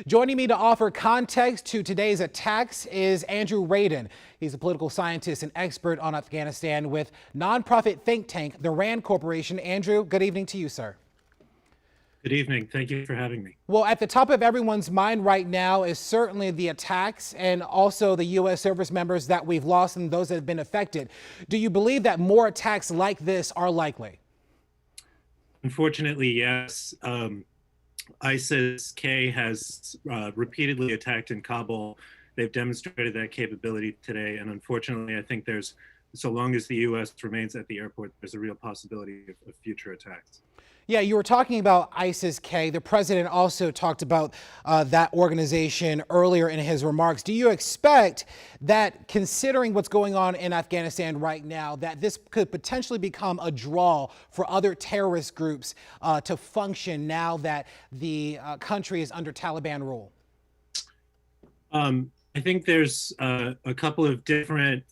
Joining me to offer context to today's attacks is Andrew Radin. He's a political scientist and expert on Afghanistan with nonprofit think tank, the Rand Corporation. Andrew, good evening to you, sir. Good evening. Thank you for having me. Well, at the top of everyone's mind right now is certainly the attacks and also the U.S. service members that we've lost and those that have been affected. Do you believe that more attacks like this are likely? Unfortunately, yes. ISIS-K has repeatedly attacked in Kabul. They've demonstrated that capability today. And unfortunately, I think so long as the U.S. remains at the airport, there's a real possibility of future attacks. Yeah, you were talking about ISIS-K. The president also talked about that organization earlier in his remarks. Do you expect that, considering what's going on in Afghanistan right now, that this could potentially become a draw for other terrorist groups to function now that the country is under Taliban rule? I think there's a couple of different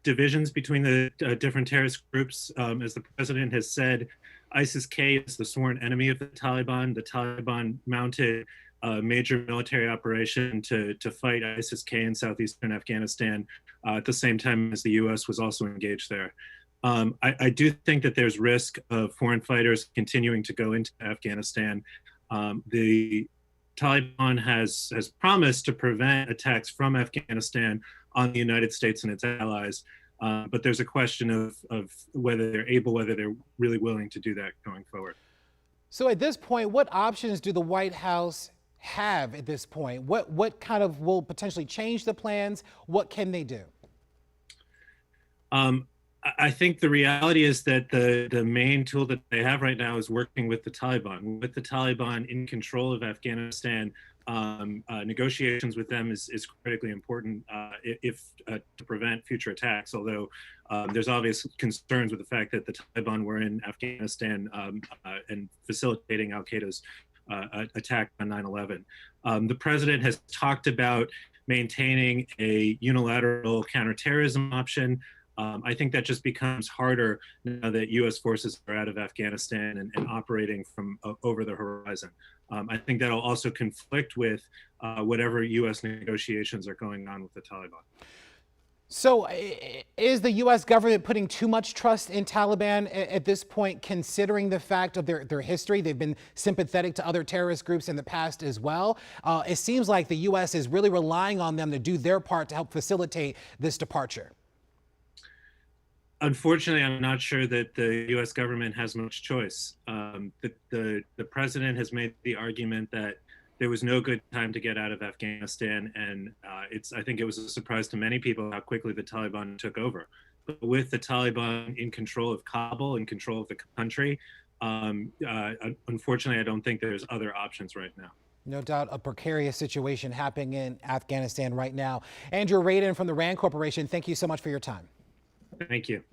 divisions between the different terrorist groups. As the president has said, ISIS-K is the sworn enemy of the Taliban. The Taliban mounted a major military operation to fight ISIS-K in southeastern Afghanistan at the same time as the U.S. was also engaged there. I do think that there's risk of foreign fighters continuing to go into Afghanistan. The Taliban has promised to prevent attacks from Afghanistan on the United States and its allies. But there's a question of whether they're really willing to do that going forward. So at this point, what options do the White House have at this point? What kind of will potentially change the plans? What can they do? I think the reality is that the main tool that they have right now is working with the Taliban. With the Taliban in control of Afghanistan, negotiations with them is critically important to prevent future attacks, although there's obvious concerns with the fact that the Taliban were in Afghanistan and facilitating al-Qaeda's attack on 9/11. The president has talked about maintaining a unilateral counterterrorism option. I think that just becomes harder now that U.S. forces are out of Afghanistan and operating from over the horizon. I think that'll also conflict with whatever U.S. negotiations are going on with the Taliban. So is the U.S. government putting too much trust in Taliban at this point, considering the fact of their history? They've been sympathetic to other terrorist groups in the past as well. It seems like the U.S. is really relying on them to do their part to help facilitate this departure. Unfortunately, I'm not sure that the U.S. government has much choice. The president has made the argument that there was no good time to get out of Afghanistan, and I think it was a surprise to many people how quickly the Taliban took over. But with the Taliban in control of Kabul, in control of the country, unfortunately, I don't think there's other options right now. No doubt a precarious situation happening in Afghanistan right now. Andrew Radin from the Rand Corporation, thank you so much for your time. Thank you.